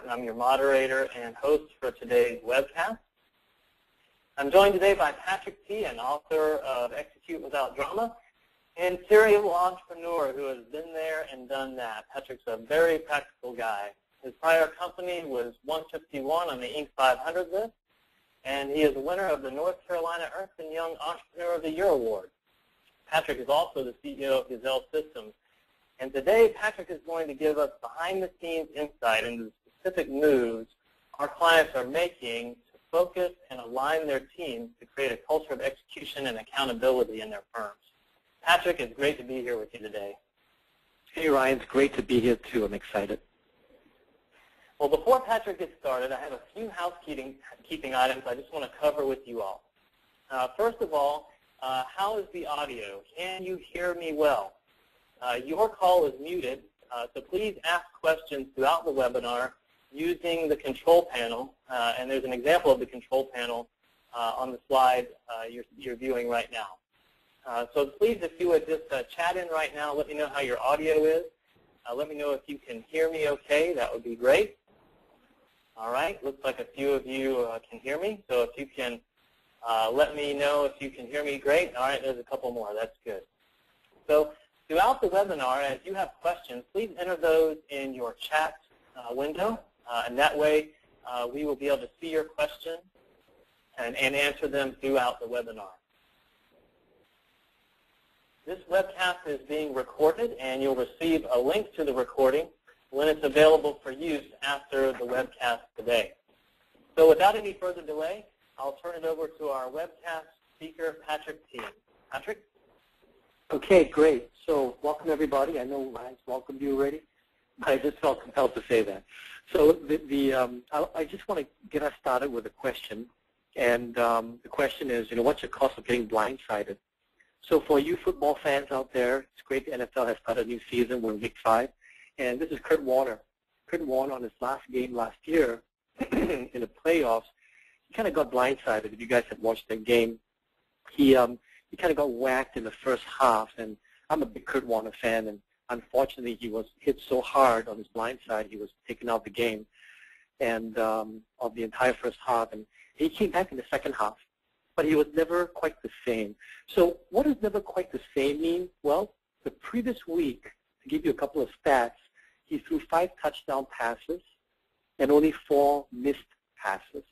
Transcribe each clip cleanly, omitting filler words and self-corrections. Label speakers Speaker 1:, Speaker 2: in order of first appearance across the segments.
Speaker 1: and I'm your moderator and host for today's webcast. I'm joined today by Patrick T., an author of Execute Without Drama, and serial entrepreneur who has been there and done that. Patrick's a very practical guy. His prior company was 151 on the Inc. 500 list, and he is a winner of the North Carolina Ernst & Young Entrepreneur of the Year Award. Patrick is also the CEO of Gazelle Systems. And today, Patrick is going to give us behind-the-scenes insight into the specific moves our clients are making to focus and align their teams to create a culture of execution and accountability in their firms. Patrick, it's great to be here with you today.
Speaker 2: Hey, Ryan. It's great to be here, too. I'm excited.
Speaker 1: Well, before Patrick gets started, I have a few housekeeping items I just want to cover with you all. First of all, how is the audio? Can you hear me well? Your call is muted, so please ask questions throughout the webinar using the control panel, and there's an example of the control panel on the slide you're viewing right now. So please, if you would just chat in right now, let me know how your audio is. Let me know if you can hear me okay. That would be great. All right, looks like a few of you can hear me, so if you can let me know if you can hear me, great. All right, there's a couple more. That's good. So throughout the webinar, as you have questions, please enter those in your chat window, and that way we will be able to see your question and answer them throughout the webinar. This webcast is being recorded, and you'll receive a link to the recording when it's available for use after the webcast today. So without any further delay, I'll turn it over to our webcast speaker, Patrick T. Patrick?
Speaker 2: Okay, great. So welcome, everybody. I know Ryan's welcomed you already, but I just felt compelled to say that. So I just want to get us started with a question, and the question is, what's the cost of getting blindsided? So for you football fans out there, it's great the NFL has started a new season. We're in Week 5, and this is Kurt Warner. Kurt Warner on his last game last year in the playoffs, he kind of got blindsided. If you guys have watched that game, he kind of got whacked in the first half, and I'm a big Kurt Warner fan, and unfortunately he was hit so hard on his blind side he was taken out of the game and of the entire first half, and he came back in the second half, but he was never quite the same. So what does never quite the same mean? Well, the previous week, to give you a couple of stats, he threw 5 touchdown passes and only 4 missed passes.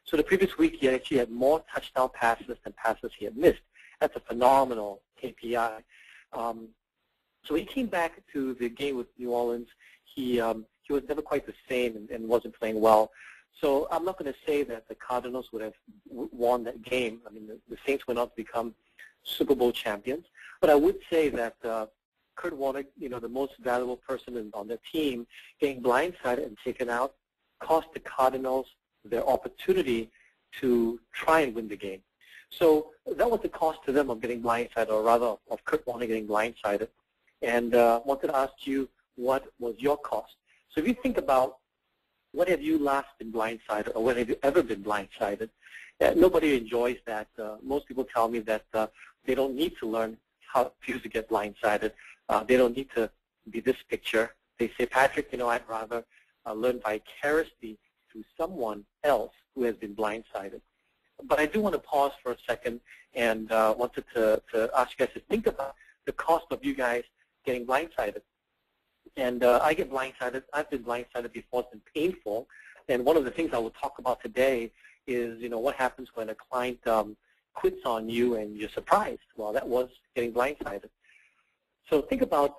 Speaker 2: So the previous week he actually had more touchdown passes than passes he had missed. That's a phenomenal KPI. So he came back to the game with New Orleans. He was never quite the same and wasn't playing well. So I'm not going to say that the Cardinals would have won that game. I mean, the Saints went on to become Super Bowl champions. But I would say that Kurt Warner, the most valuable person on the team, getting blindsided and taken out, cost the Cardinals their opportunity to try and win the game. So that was the cost to them of getting blindsided, or rather of Kurt Warner getting blindsided. And wanted to ask you, what was your cost? So if you think about, what have you last been blindsided, or when have you ever been blindsided? Nobody enjoys that. Most people tell me that they don't need to learn how it feels to get blindsided. They don't need to be this picture. They say, Patrick, I'd rather learn vicariously through someone else who has been blindsided. But I do want to pause for a second and wanted to ask you guys to think about the cost of you guys getting blindsided. And I get blindsided. I've been blindsided before. It's been painful. And one of the things I will talk about today is, what happens when a client quits on you and you're surprised. Well, that was getting blindsided. So think about,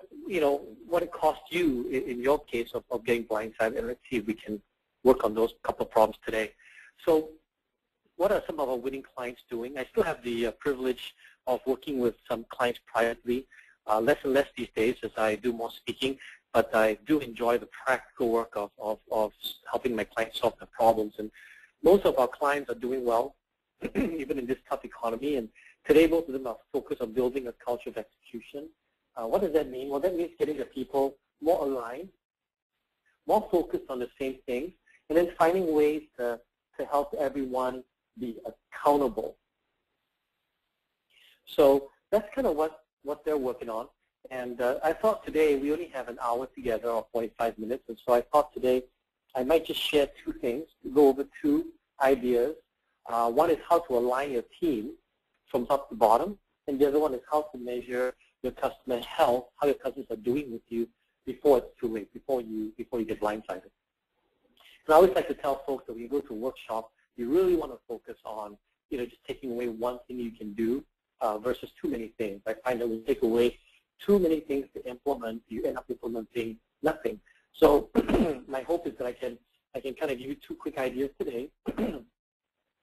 Speaker 2: what it cost you in your case of getting blindsided, and let's see if we can work on those couple of problems today. So what are some of our winning clients doing? I still have the privilege of working with some clients privately, less and less these days as I do more speaking, but I do enjoy the practical work of helping my clients solve their problems. And most of our clients are doing well, even in this tough economy. And today, most of them are focused on building a culture of execution. What does that mean? Well, that means getting the people more aligned, more focused on the same things, and then finding ways to help everyone be accountable. So that's kind of what they're working on. And I thought today we only have an hour together, or 45 minutes, and so I thought today I might just share two things, go over two ideas. One is how to align your team from top to bottom, and the other one is how to measure your customer health, how your customers are doing with you before it's too late, before you get blindsided. And I always like to tell folks that when you go to a workshop, you really want to focus on, just taking away one thing you can do versus too many things. I find that when you take away too many things to implement, you end up implementing nothing. So my hope is that I can kind of give you two quick ideas today, and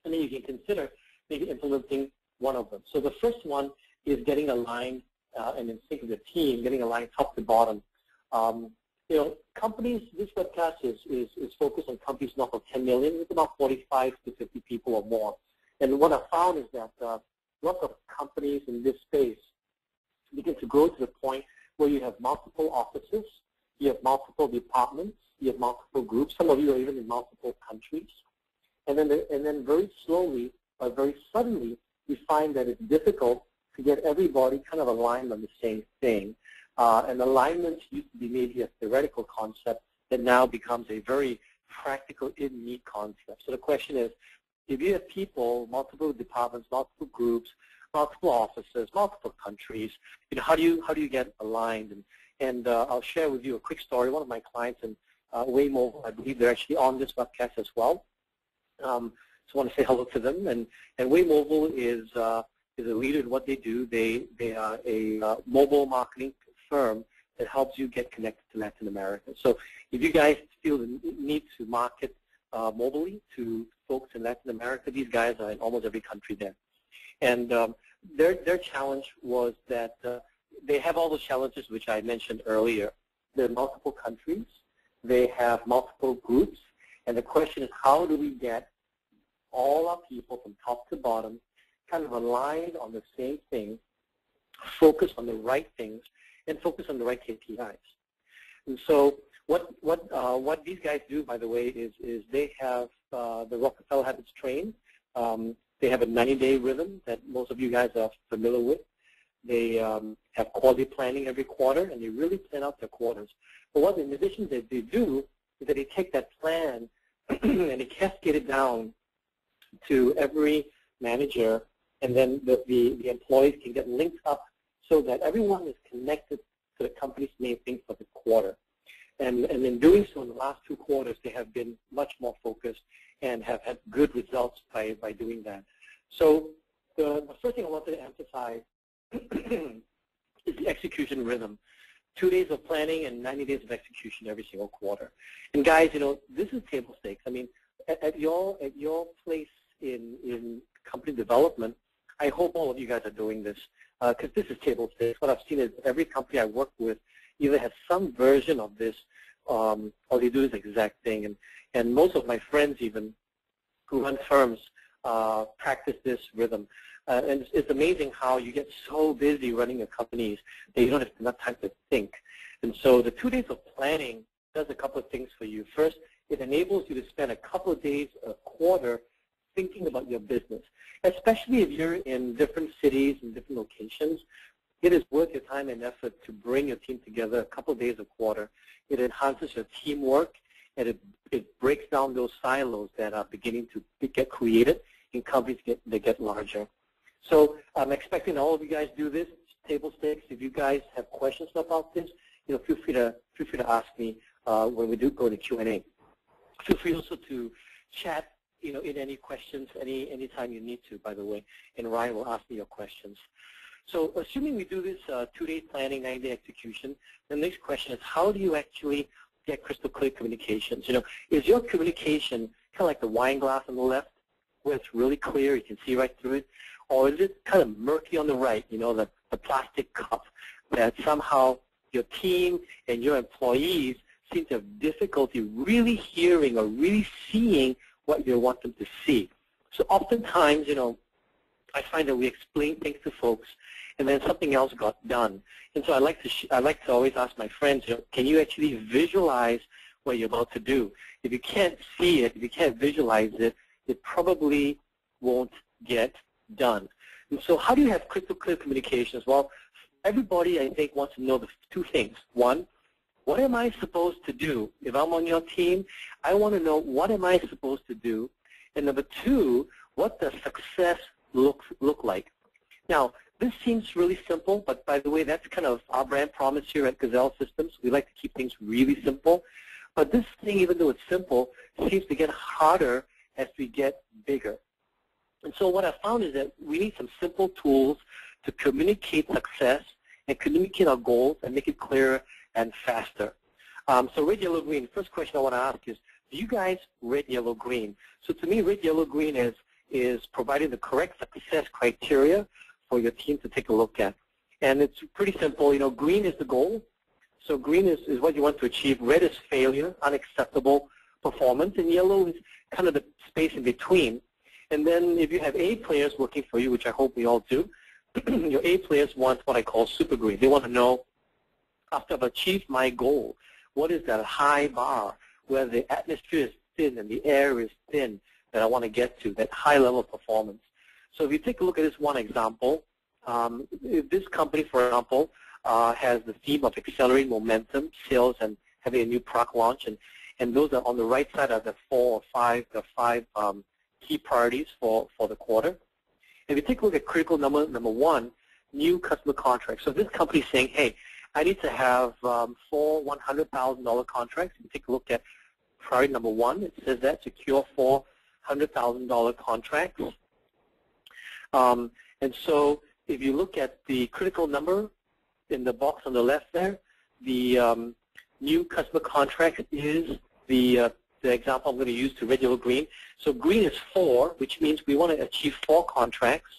Speaker 2: then you can consider maybe implementing one of them. So the first one is getting aligned and in sync with the team, getting aligned top to bottom. Companies, this webcast is focused on companies north of 10 million. It's about 45 to 50 people or more. And what I found is that lots of companies in this space begin to grow to the point where you have multiple offices, you have multiple departments, you have multiple groups. Some of you are even in multiple countries. And then very slowly or very suddenly, we find that it's difficult to get everybody kind of aligned on the same thing. And alignment used to be maybe a theoretical concept that now becomes a very practical, in-need concept. So the question is, if you have people, multiple departments, multiple groups, multiple offices, multiple countries, how do you get aligned? And I'll share with you a quick story. One of my clients in Waymobile, I believe they're actually on this webcast as well. So I want to say hello to them. And Waymobile is a leader in what they do. They are a mobile marketing firm that helps you get connected to Latin America. So if you guys feel the need to market mobily to folks in Latin America, these guys are in almost every country there. And their challenge was that they have all the challenges which I mentioned earlier. There are multiple countries. They have multiple groups. And the question is, how do we get all our people from top to bottom kind of aligned on the same thing, focus on the right things, and focus on the right KPIs? And so what these guys do, by the way, is they have the Rockefeller Habits Train. They have a 90-day rhythm that most of you guys are familiar with. They have quality planning every quarter, and they really plan out their quarters. But what, in addition, that they do is that they take that plan and they cascade it down to every manager, and then the employees can get linked up so that everyone is connected to the company's main thing for the quarter. And in doing so in the last 2 quarters, they have been much more focused and have had good results by doing that. So the first thing I wanted to emphasize is the execution rhythm. 2 days of planning and 90 days of execution every single quarter. And guys, this is table stakes. I mean, at your place in company development, I hope all of you guys are doing this because this is table stakes. What I've seen is every company I work with either has some version of this or they do this exact thing. And most of my friends even who run firms practice this rhythm. And it's amazing how you get so busy running your companies that you don't have enough time to think. And so the 2 days of planning does a couple of things for you. First, it enables you to spend a couple of days a quarter thinking about your business, especially if you're in different cities and different locations. It is worth your time and effort to bring your team together a couple of days a quarter. It enhances your teamwork, and it breaks down those silos that are beginning to get created in companies that get larger. So I'm expecting all of you guys do this. It's table stakes. If you guys have questions about this, feel free to ask me when we do go to Q&A. Feel free also to chat, in any questions, anytime you need to, by the way, and Ryan will ask me your questions. So assuming we do this 2-day planning, 90-day execution, the next question is, how do you actually get crystal clear communications? Is your communication kind of like the wine glass on the left, where it's really clear, you can see right through it? Or is it kind of murky on the right, the plastic cup that somehow your team and your employees seem to have difficulty really hearing or really seeing what you want them to see? So oftentimes, I find that we explain things to folks and then something else got done. And so I like to always ask my friends, can you actually visualize what you're about to do? If you can't see it, if you can't visualize it, it probably won't get done. And so how do you have crystal clear communications? Well, everybody, I think, wants to know the 2 things. One, what am I supposed to do? If I'm on your team, I want to know what am I supposed to do. And number two, what does success look like? Now, this seems really simple, but by the way, that's kind of our brand promise here at Gazelle Systems. We like to keep things really simple. But this thing, even though it's simple, seems to get harder as we get bigger. And so what I found is that we need some simple tools to communicate success and communicate our goals and make it clearer and faster. So red, yellow, green. First question I want to ask is, do you guys red, yellow, green? So to me, red, yellow, green is providing the correct success criteria for your team to take a look at. And it's pretty simple. You know, green is the goal. So green is what you want to achieve. Red is failure, unacceptable performance. And yellow is kind of the space in between. And then if you have A players working for you, which I hope we all do, your A players want what I call super green. They want to know, after I've achieved my goal, what is that high bar where the atmosphere is thin and the air is thin that I want to get to, that high level of performance. So if you take a look at this one example, if this company, for example, has the theme of accelerating momentum, sales, and having a new product launch, and those are on the right side are the five key priorities for the quarter. If you take a look at critical number one, new customer contracts. So this company is saying, hey, I need to have 4 $100,000 contracts. If you take a look at priority number one, it says that, secure 4 $100,000 contracts. And so if you look at the critical number in the box on the left there, the new customer contract is the example I'm going to use to red, yellow, green. So green is 4, which means we want to achieve 4 contracts.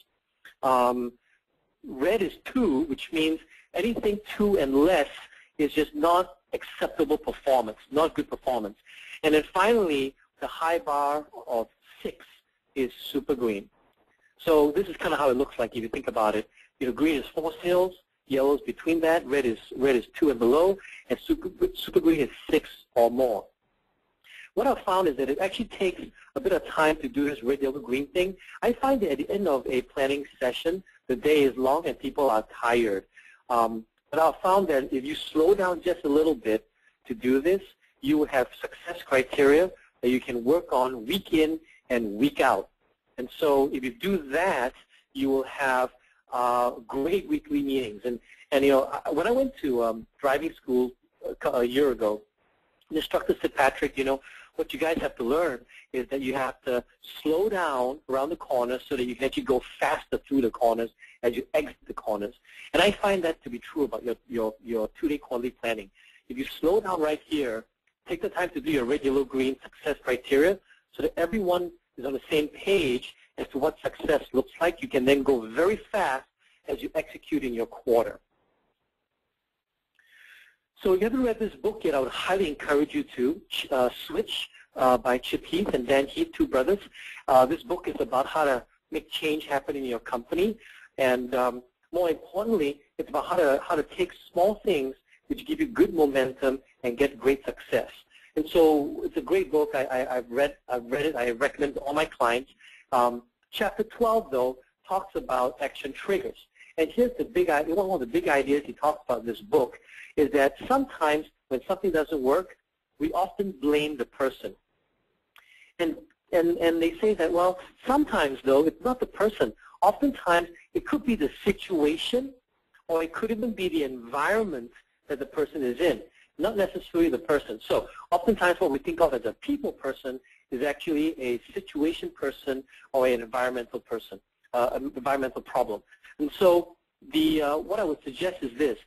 Speaker 2: Red is 2, which means anything 2 and less is just not acceptable performance, not good performance. And then finally, the high bar of 6 is super green. So this is kind of how it looks like if you think about it. You know, green is 4 sales, yellow is between that, red is 2 and below, and super green is 6 or more. What I've found is that it actually takes a bit of time to do this red, yellow, green thing. I find that at the end of a planning session, the day is long and people are tired. But I've found that if you slow down just a little bit to do this, you will have success criteria that you can work on week in and week out. And so if you do that, you will have great weekly meetings. And you know, when I went to driving school a year ago, the instructor said, Patrick, you know, what you guys have to learn is that you have to slow down around the corners so that you can actually go faster through the corners as you exit the corners. And I find that to be true about your 2-day quarterly planning. If you slow down right here, take the time to do your red, yellow, green success criteria so that everyone is on the same page as to what success looks like. You can then go very fast as you execute in your quarter. So if you haven't read this book yet, I would highly encourage you to Switch by Chip Heath and Dan Heath, 2 brothers. This book is about how to make change happen in your company. And more importantly, it's about how to take small things which give you good momentum and get great success. And so it's a great book. I've read it. I recommend it to all my clients. Chapter 12, though, talks about action triggers. And here's the big idea. One of the big ideas he talks about in this book is that sometimes when something doesn't work, we often blame the person. And they say that, well, sometimes, though, it's not the person. Oftentimes, it could be the situation, or it could even be the environment that the person is in, not necessarily the person. So oftentimes what we think of as a people person is actually a situation person or an environmental person, an environmental problem. And so what I would suggest is this.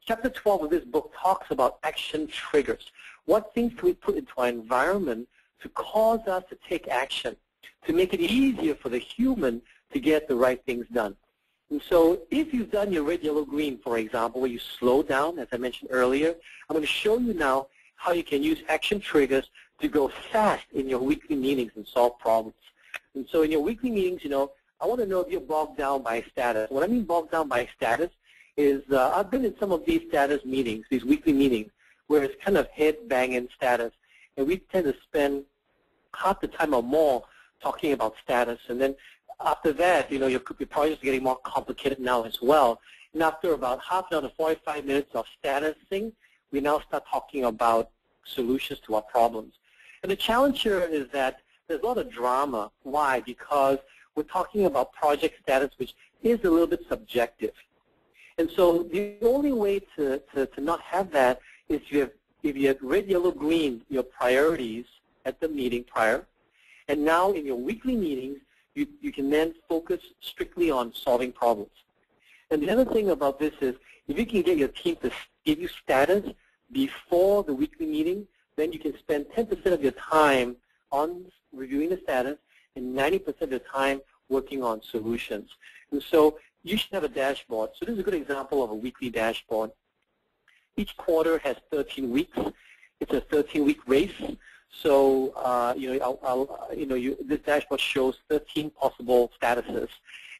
Speaker 2: Chapter 12 of this book talks about action triggers. What things can we put into our environment to cause us to take action, to make it easier for the human to get the right things done? And so if you've done your red, yellow, green, for example, where you slow down, as I mentioned earlier, I'm going to show you now how you can use action triggers to go fast in your weekly meetings and solve problems. And so in your weekly meetings, you know, I want to know if you're bogged down by status. What I mean bogged down by status is I've been in some of these status meetings, these weekly meetings, where it's kind of head-banging status. And we tend to spend half the time or more talking about status. And then after that, you know, your projects are getting more complicated now as well. And after about half an hour to 45 minutes of statusing, we now start talking about solutions to our problems. And the challenge here is that there's a lot of drama. Why? Because we're talking about project status, which is a little bit subjective. And so the only way to not have that is if you have red, yellow, green, your priorities at the meeting prior, and now in your weekly meetings, you can then focus strictly on solving problems. And the other thing about this is, if you can get your team to give you status before the weekly meeting, then you can spend 10% of your time on reviewing the status and 90% of the time working on solutions. And so you should have a dashboard. So this is a good example of a weekly dashboard. Each quarter has 13 weeks. It's a 13-week race. So this dashboard shows 13 possible statuses.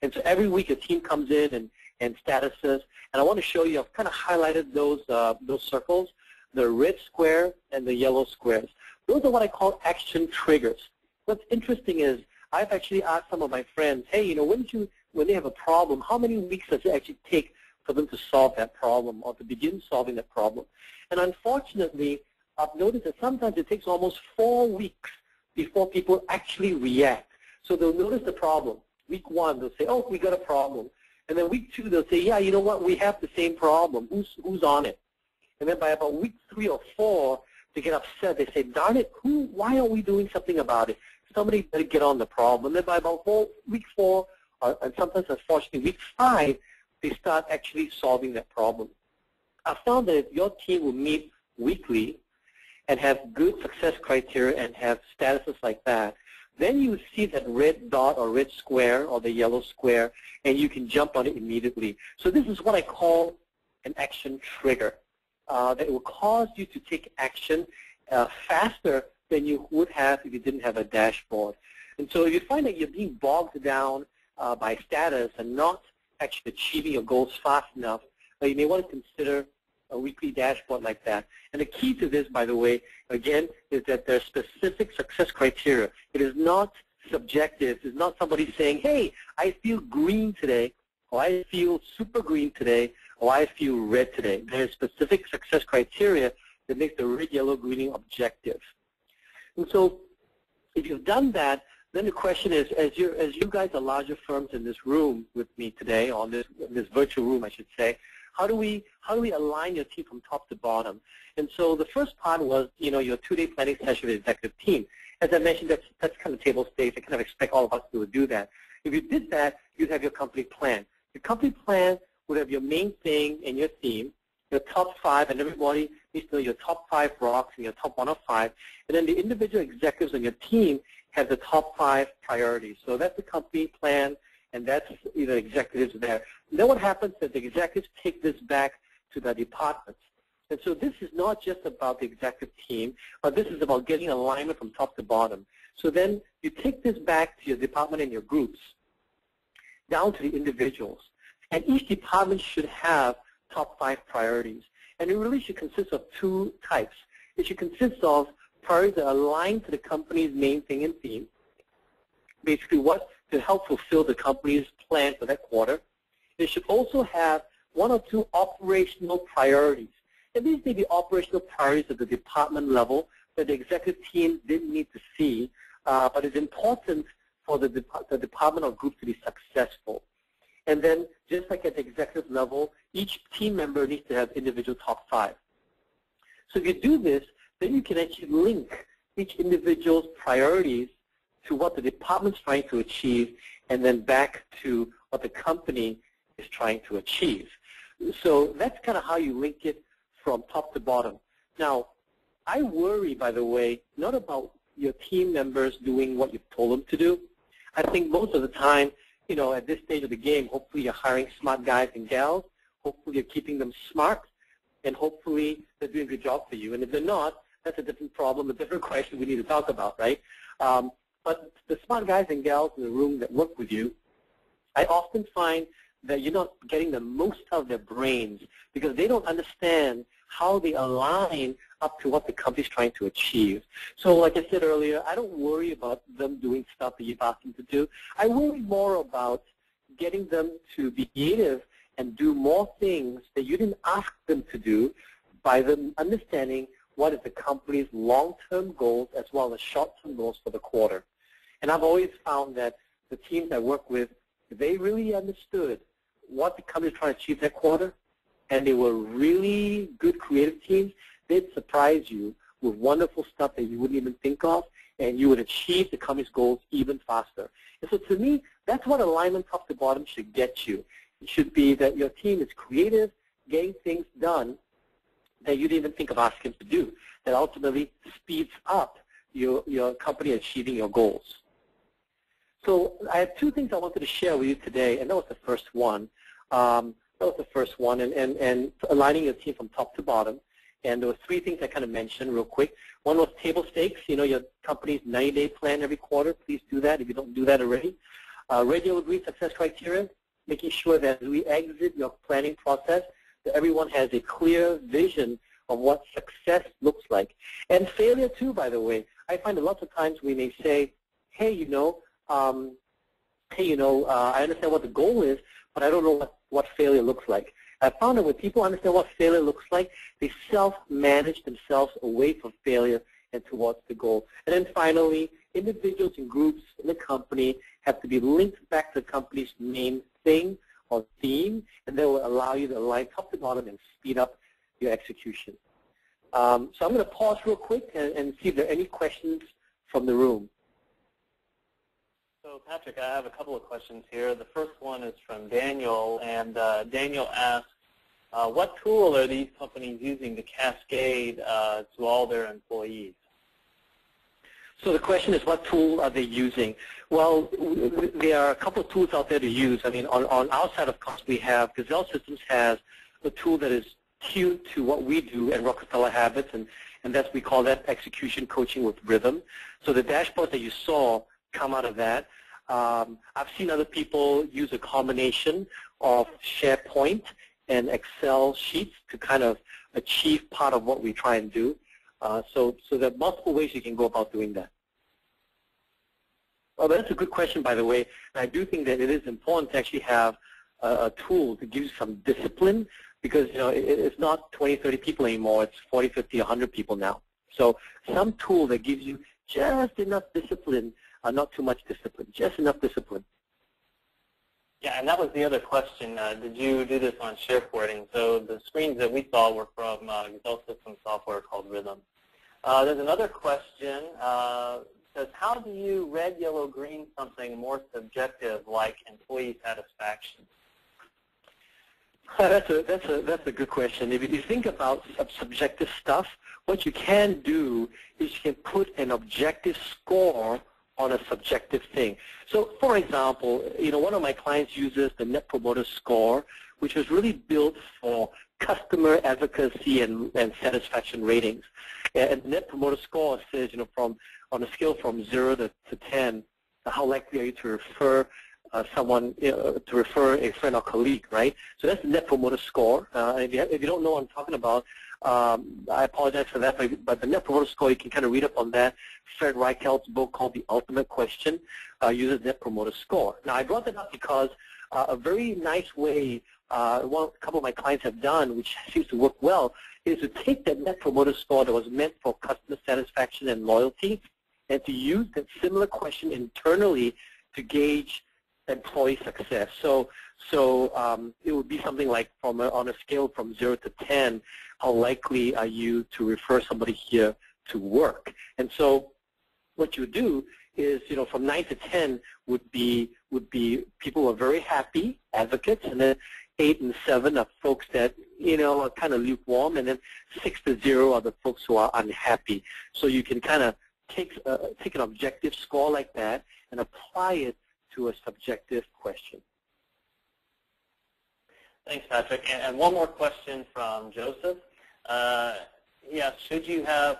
Speaker 2: And so every week a team comes in and statuses. And I want to show you, I've kind of highlighted those circles, the red square and the yellow squares. Those are what I call action triggers. What's interesting is I've actually asked some of my friends, hey, when they have a problem, how many weeks does it actually take for them to solve that problem or to begin solving that problem? And unfortunately, I've noticed that sometimes it takes almost 4 weeks before people actually react. So they'll notice the problem. Week 1, they'll say, oh, we got a problem. And then week 2, they'll say, yeah, you know what, we have the same problem. Who's on it? And then by about week 3 or 4, they get upset. They say, darn it, why aren't we doing something about it? Somebody better get on the problem. And then by about week 4, and sometimes, unfortunately, week 5, they start actually solving that problem. I found that if your team will meet weekly and have good success criteria and have statuses like that, then you see that red dot or red square or the yellow square, and you can jump on it immediately. So this is what I call an action trigger. That will cause you to take action faster than you would have if you didn't have a dashboard. And so if you find that you're being bogged down by status and not actually achieving your goals fast enough, you may want to consider a weekly dashboard like that. And the key to this, by the way, again, is that there's specific success criteria. It is not subjective. It's not somebody saying, hey, I feel green today, or I feel super green today, or I feel red today. There's specific success criteria that makes the red, yellow, green objective. And so if you've done that, then the question is, as you guys are larger firms in this room with me today, or in this virtual room, I should say, how do we align your team from top to bottom? And so the first part was, your 2-day planning session with the executive team. As I mentioned, that's kind of table stakes. I kind of expect all of us to do that. If you did that, you'd have your company plan. Your company plan would have your main thing and your theme, your top 5, and everybody needs to know your top 5 rocks and your top 1 of 5. And then the individual executives on your team have the top 5 priorities. So that's the company plan, and that's executives there. And then what happens is the executives take this back to the departments. And so this is not just about the executive team, but this is about getting alignment from top to bottom. So then you take this back to your department and your groups, down to the individuals. And each department should have top 5 priorities. And it really should consist of 2 types. It should consist of priorities that align to the company's main thing and theme, basically what to help fulfill the company's plan for that quarter. It should also have 1 or 2 operational priorities. And these may be operational priorities at the department level that the executive team didn't need to see, but it's important for the department or group to be successful. And then, just like at the executive level, each team member needs to have individual top 5. So if you do this, then you can actually link each individual's priorities to what the department's trying to achieve, and then back to what the company is trying to achieve. So that's kind of how you link it from top to bottom. Now, I worry, by the way, not about your team members doing what you've told them to do. I think most of the time, at this stage of the game, hopefully you're hiring smart guys and gals. Hopefully you're keeping them smart, and hopefully they're doing a good job for you. And if they're not, that's a different problem, a different question we need to talk about, right? But the smart guys and gals in the room that work with you, I often find that you're not getting the most out of their brains because they don't understand how they align up to what the company's trying to achieve. So like I said earlier, I don't worry about them doing stuff that you've asked them to do. I worry more about getting them to be creative and do more things that you didn't ask them to do, by them understanding what is the company's long-term goals as well as short-term goals for the quarter. And I've always found that the teams I work with, they really understood what the company is trying to achieve that quarter, and they were really good creative teams. They'd surprise you with wonderful stuff that you wouldn't even think of, and you would achieve the company's goals even faster. And so to me, that's what alignment top to bottom should get you. It should be that your team is creative, getting things done that you didn't even think of asking to do, that ultimately speeds up your company achieving your goals. So I have two things I wanted to share with you today, and that was the first one. And aligning your team from top to bottom. And there were three things I kind of mentioned real quick. One was table stakes, your company's 90-day plan every quarter. Please do that if you don't do that already. Regular agreed success criteria, making sure that as we exit your planning process, that everyone has a clear vision of what success looks like. And failure too, by the way. I find that lots of times we may say, hey, I understand what the goal is, but I don't know what failure looks like. I found that when people understand what failure looks like, they self-manage themselves away from failure and towards the goal. And then finally, individuals and groups in the company have to be linked back to the company's main thing or theme, and that will allow you to align top to bottom and speed up your execution. So I'm going to pause real quick and see if there are any questions from the room.
Speaker 1: So Patrick, I have a couple of questions here. The first one is from Daniel, and Daniel asks, what tool are these companies using to cascade to all their employees?
Speaker 2: So the question is, what tool are they using? Well, there are a couple of tools out there to use. I mean, on our side of course, we have, Gazelle Systems has a tool that is tuned to what we do at Rockefeller Habits, and we call that execution coaching with rhythm. So the dashboard that you saw come out of that. I've seen other people use a combination of SharePoint and Excel sheets to kind of achieve part of what we try and do. So there are multiple ways you can go about doing that. Well, that's a good question, by the way. And I do think that it is important to actually have a tool to give you some discipline, because it's not 20, 30 people anymore. It's 40, 50, 100 people now. So some tool that gives you just enough discipline, not too much discipline, just enough discipline.
Speaker 1: Yeah, and that was the other question. Did you do this on SharePoint? So the screens that we saw were from Gazelle Systems software called Rhythm. There's another question. Says, how do you red, yellow, green something more subjective like employee satisfaction?
Speaker 2: That's a good question. If you think about subjective stuff, what you can do is you can put an objective score on a subjective thing. So, for example, one of my clients uses the Net Promoter Score, which was really built for customer advocacy and satisfaction ratings. And the Net Promoter Score says, on a scale from 0 to 10, how likely are you to refer someone, to refer a friend or colleague, right? So that's the Net Promoter Score. If you don't know what I'm talking about, I apologize for that, but the Net Promoter Score, you can kind of read up on that. Fred Reichelt's book called The Ultimate Question uses Net Promoter Score. Now, I brought that up because a very nice way a couple of my clients have done, which seems to work well, is to take that Net Promoter Score that was meant for customer satisfaction and loyalty and to use that similar question internally to gauge employee success. So it would be something like on a scale from 0 to 10, how likely are you to refer somebody here to work? And so what you do is, from 9 to 10 would be people who are very happy, advocates, and then 8 and 7 are folks that, are kind of lukewarm, and then 6 to 0 are the folks who are unhappy. So you can kind of take an objective score like that and apply it to a subjective question.
Speaker 1: Thanks, Patrick. And one more question from Joseph. Yes, should you have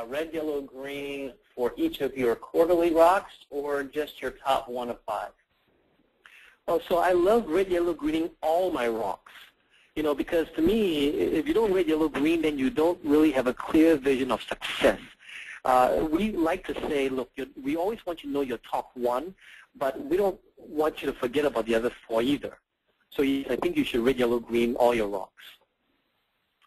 Speaker 1: red, yellow, green for each of your quarterly rocks or just your top 1 of 5?
Speaker 2: Oh, so I love red, yellow, greening all my rocks. Because to me, if you don't red, yellow, green, then you don't really have a clear vision of success. We like to say, look, we always want you to know your top 1, but we don't want you to forget about the other 4 either. So I think you should red, yellow, green all your rocks.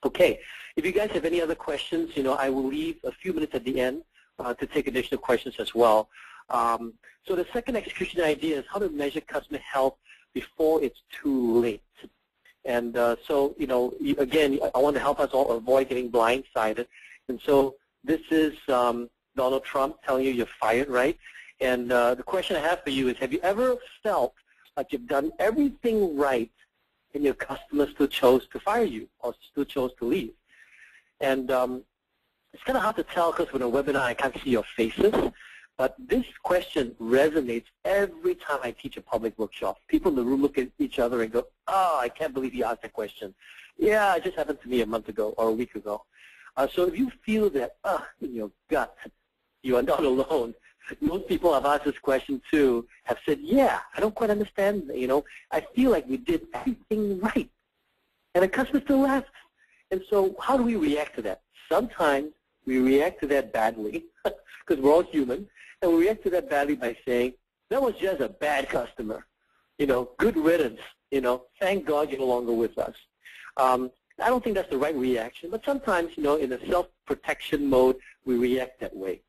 Speaker 2: Okay, if you guys have any other questions, I will leave a few minutes at the end to take additional questions as well. So the second execution idea is how to measure customer health before it's too late. And so, again, I want to help us all avoid getting blindsided. And so this is Donald Trump telling you you're fired, right? And the question I have for you is, have you ever felt like you've done everything right and your customer still chose to fire you or still chose to leave? And it's kind of hard to tell because with a webinar I can't see your faces, but this question resonates every time I teach a public workshop. People in the room look at each other and go, oh, I can't believe you asked that question. Yeah, it just happened to me a month ago or a week ago. So if you feel that in your gut, you are not alone. Most people have asked this question too, have said, yeah, I don't quite understand. I feel like we did everything right, and the customer still left. And so how do we react to that? Sometimes we react to that badly, because we're all human, and we react to that badly by saying, that was just a bad customer. Good riddance. Thank God you're no longer with us. I don't think that's the right reaction, but sometimes, in a self-protection mode, we react that way.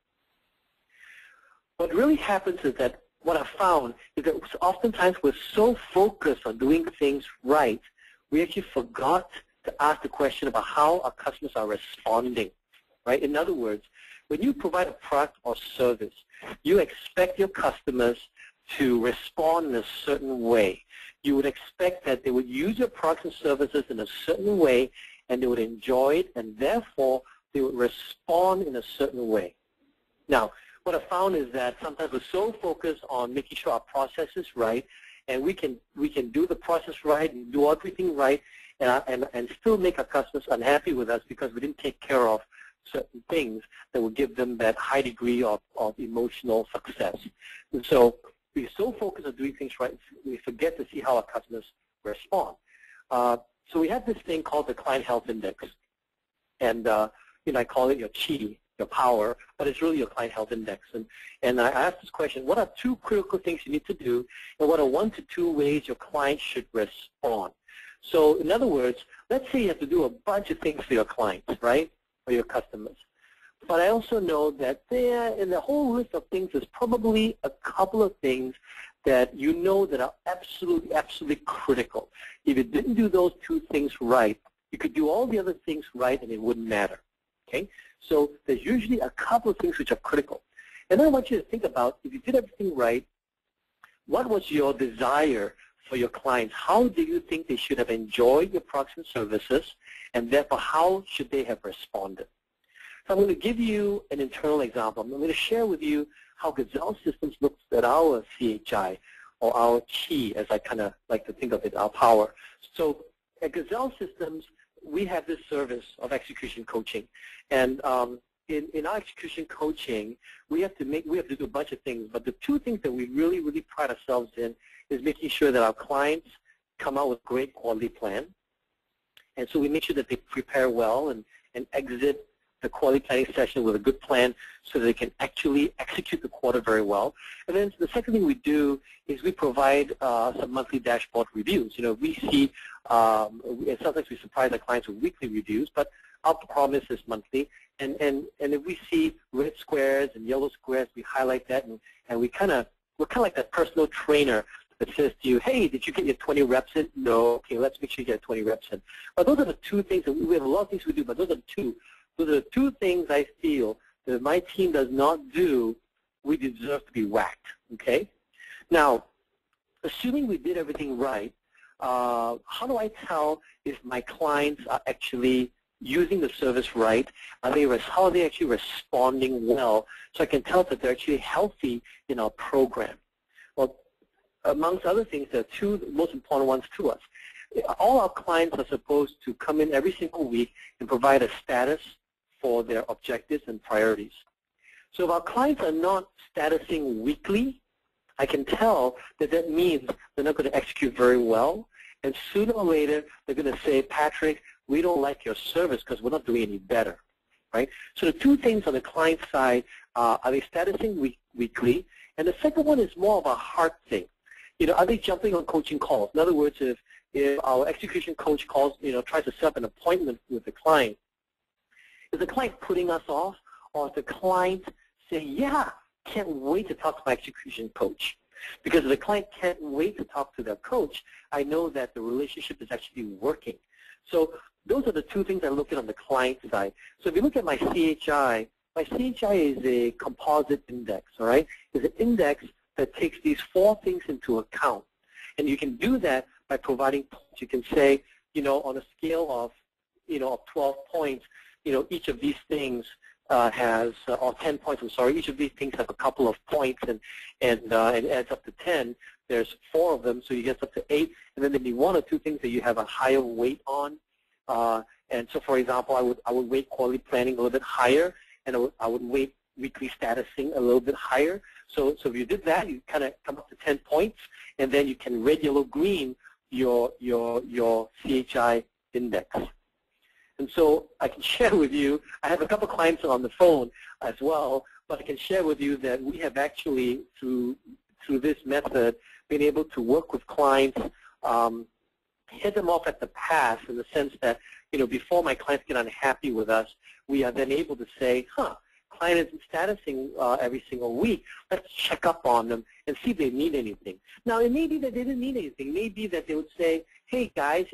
Speaker 2: What really happens is that what I've found is that oftentimes we're so focused on doing things right, we actually forgot to ask the question about how our customers are responding, right? In other words, when you provide a product or service, you expect your customers to respond in a certain way. You would expect that they would use your products and services in a certain way, and they would enjoy it, and therefore they would respond in a certain way. Now, what I found is that sometimes we're so focused on making sure our process is right, and we can do the process right and do everything right, and still make our customers unhappy with us because we didn't take care of certain things that will give them that high degree of emotional success. And so we're so focused on doing things right, we forget to see how our customers respond. So we have this thing called the Client Health Index, and I call it your chi, your power, but it's really your Client Health Index. And I asked this question, what are 2 critical things you need to do, and what are 1 to 2 ways your client should respond? So in other words, let's say you have to do a bunch of things for your clients, right, or your customers. But I also know that there, in the whole list of things, there's probably a couple of things that that are absolutely, absolutely critical. If you didn't do those 2 things right, you could do all the other things right and it wouldn't matter, okay? So there's usually a couple of things which are critical. And then I want you to think about, if you did everything right, what was your desire for your clients? How do you think they should have enjoyed your products and services, and therefore how should they have responded? So I'm going to give you an internal example. I'm going to share with you how Gazelle Systems looks at our CHI, or our chi, as I kind of like to think of it, our power. So at Gazelle Systems, we have this service of execution coaching, and in our execution coaching, we have to do a bunch of things. But the 2 things that we really, really pride ourselves in is making sure that our clients come out with great quality plan, and so we make sure that they prepare well and exit the quality planning session with a good plan so that they can actually execute the quarter very well. And then the second thing we do is we provide some monthly dashboard reviews. We see, and sometimes we surprise our clients with weekly reviews, but our promise is monthly. And if we see red squares and yellow squares, we highlight that, and we're kind of like that personal trainer that says to you, hey, did you get your 20 reps in? No. Okay, let's make sure you get 20 reps in. But those are the 2 things, and we have a lot of things we do, but those are the 2. Those are the 2 things I feel that if my team does not do, we deserve to be whacked, okay? Now, assuming we did everything right, how do I tell if my clients are actually using the service right? How are they actually responding well? So I can tell that they're actually healthy in our program. Well, amongst other things, there are 2 most important ones to us. All our clients are supposed to come in every single week and provide a status for their objectives and priorities. So if our clients are not statusing weekly, I can tell that that means they're not going to execute very well, and sooner or later they're going to say, Patrick, we don't like your service because we're not doing any better, right? So the 2 things on the client side are they statusing weekly, and the second one is more of a heart thing. Are they jumping on coaching calls? In other words, if our execution coach calls, tries to set up an appointment with the client, is the client putting us off, or is the client saying, yeah, can't wait to talk to my execution coach? Because if the client can't wait to talk to their coach, I know that the relationship is actually working. So those are the two things I look at on the client side. So if you look at my CHI is a composite index, all right? It's an index that takes these 4 things into account. And you can do that by providing points. You can say, on a scale of, of 12 points, each of these things has, or 10 points, I'm sorry, each of these things have a couple of points, and it adds up to 10. There's 4 of them, so you get up to 8, and then there'd be 1 or 2 things that you have a higher weight on. And so, for example, I would weight quality planning a little bit higher, and I would weight weekly statusing a little bit higher. So if you did that, you kind of come up to 10 points, and then you can red, yellow, green your CHI index. And so I can share with you, I have a couple clients on the phone as well, but I can share with you that we have actually, through this method, been able to work with clients, hit them off at the pass, in the sense that, before my clients get unhappy with us, we are then able to say, client isn't statusing every single week. Let's check up on them and see if they need anything. Now, it may be that they didn't need anything. It may be that they would say, hey, guys,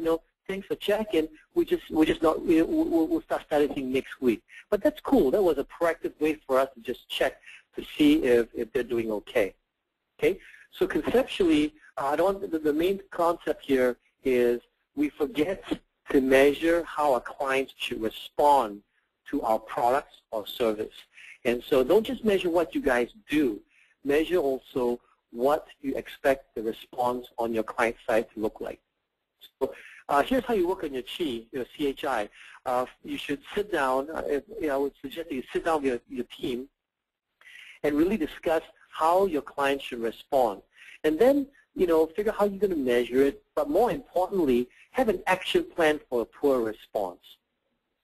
Speaker 2: thanks for checking. We'll start statusing next week. But that's cool. That was a proactive way for us to just check to see if they're doing okay. Okay. So conceptually, the main concept here is we forget to measure how our clients should respond to our products or service. And so don't just measure what you guys do. Measure also what you expect the response on your client side to look like. So here's how you work on your CHI. You should sit down. I would suggest that you sit down with your team and really discuss how your client should respond. And then, figure out how you're going to measure it, but more importantly, have an action plan for a poor response.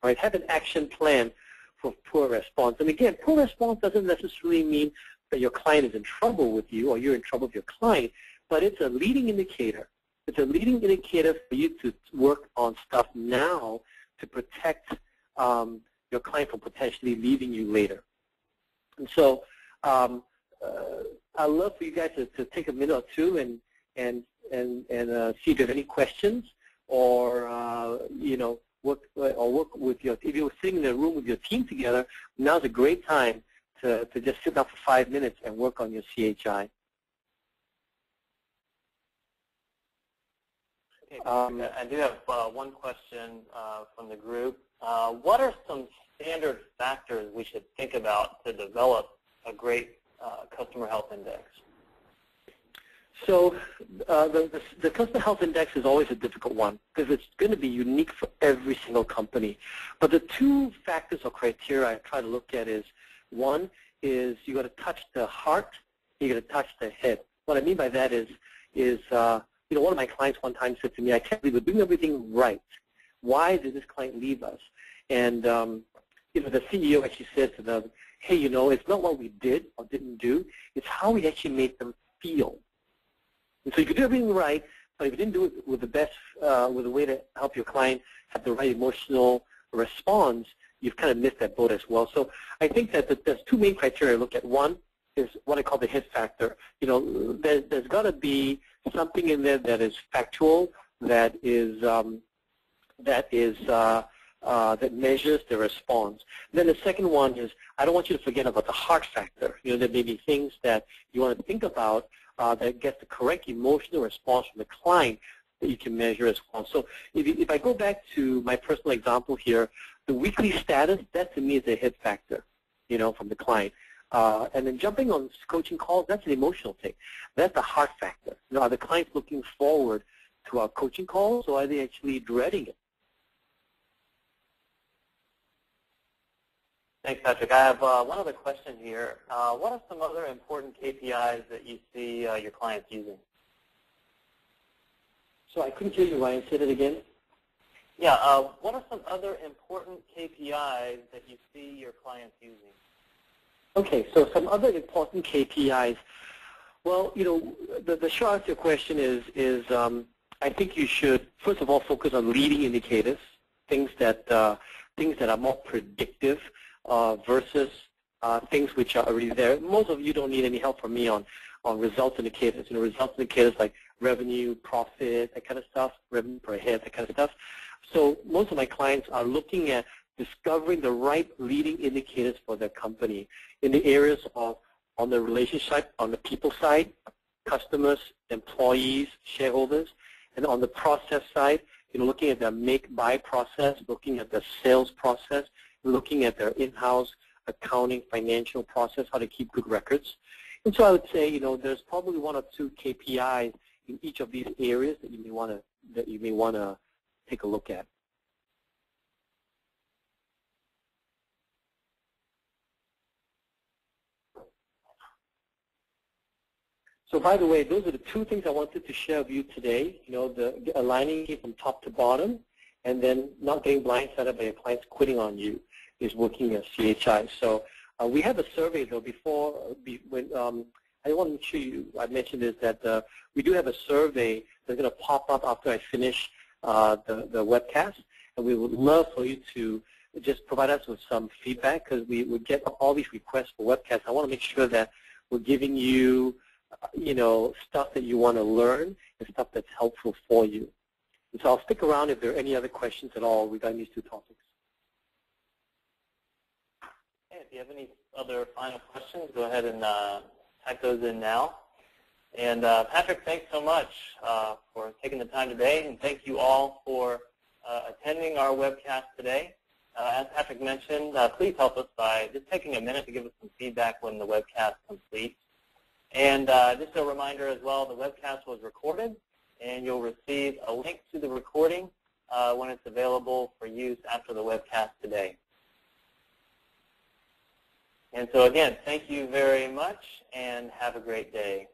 Speaker 2: Right? Have an action plan for poor response. And again, poor response doesn't necessarily mean that your client is in trouble with you or you're in trouble with your client, but it's a leading indicator. It's a leading indicator for you to work on stuff now to protect your client from potentially leaving you later. And so I'd love for you guys to take a minute or two and see if you have any questions, or work with if you were sitting in a room with your team together, now's a great time to just sit down for 5 minutes and work on your CHI.
Speaker 1: Okay, I do have one question from the group. What are some standard factors we should think about to develop a great customer health index?
Speaker 2: So the customer health index is always a difficult one because it's going to be unique for every single company. But the 2 factors or criteria I try to look at is, one is you got to touch the heart, you got to touch the head. What I mean by that is one of my clients one time said to me, I can't believe we're doing everything right. Why did this client leave us? And the CEO actually said to them, hey, it's not what we did or didn't do, it's how we actually made them feel. And so you could do everything right, but if you didn't do it with the best, with a way to help your client have the right emotional response, you've kind of missed that boat as well. So I think that there's 2 main criteria I look at. One is what I call the hit factor. There's got to be something in there that is factual, that measures the response. And then the second one is, I don't want you to forget about the heart factor. There may be things that you want to think about that gets the correct emotional response from the client that you can measure as well. So if I go back to my personal example here, the weekly status, that to me is a hit factor, from the client. And then jumping on coaching calls, that's an emotional thing. That's the heart factor. Are the clients looking forward to our coaching calls, or are they actually dreading it?
Speaker 1: Thanks, Patrick. I have one other question here. What are some other important KPIs that you see your clients using?
Speaker 2: So I couldn't hear you, Ryan. Say that again.
Speaker 1: Yeah. What are some other important KPIs that you see your clients using?
Speaker 2: Okay. So some other important KPIs. Well, the short answer to your question is I think you should, first of all, focus on leading indicators, things that are more predictive versus things which are already there. Most of you don't need any help from me on results indicators. Results indicators like revenue, profit, that kind of stuff, revenue per head, that kind of stuff. So most of my clients are looking at discovering the right leading indicators for their company in the areas of on the relationship, on the people side, customers, employees, shareholders, and on the process side, looking at their make-buy process, looking at the sales process, looking at their in-house accounting, financial process, how to keep good records. And so I would say, there's probably 1 or 2 KPIs in each of these areas that you may want to take a look at. So by the way, those are the 2 things I wanted to share with you today. The aligning it from top to bottom, and then not getting blindsided by your clients quitting on you is working as CHI. So we have a survey though I want to make sure I mentioned this, that we do have a survey that's going to pop up after I finish the webcast, and we would love for you to just provide us with some feedback, because we would get all these requests for webcasts. I want to make sure that we're giving you stuff that you want to learn and stuff that's helpful for you. And so I'll stick around if there are any other questions at all regarding these 2 topics.
Speaker 1: Hey, if you have any other final questions, go ahead and type those in now. And Patrick, thanks so much for taking the time today, and thank you all for attending our webcast today. As Patrick mentioned, please help us by just taking a minute to give us some feedback when the webcast completes. And just a reminder as well, the webcast was recorded, and you'll receive a link to the recording when it's available for use after the webcast today. And so again, thank you very much, and have a great day.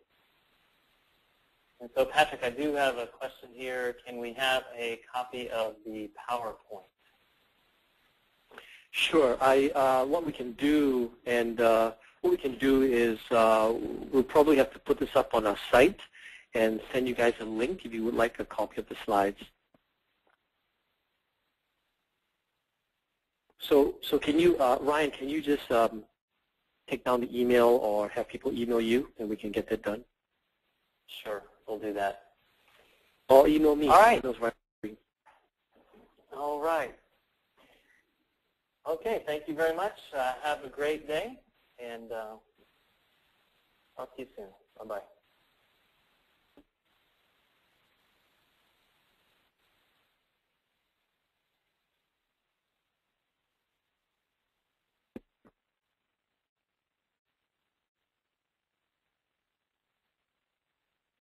Speaker 1: And so Patrick, I do have a question here. Can we have a copy of the PowerPoint?
Speaker 2: Sure. What we can do, is we'll probably have to put this up on our site and send you guys a link if you would like a copy of the slides. So can you, Ryan, can you just take down the email or have people email you, and we can get that done?
Speaker 1: Sure, we'll do that.
Speaker 2: Or email me.
Speaker 1: All right. All right. Okay, thank you very much. Have a great day, and talk to you soon. Bye-bye.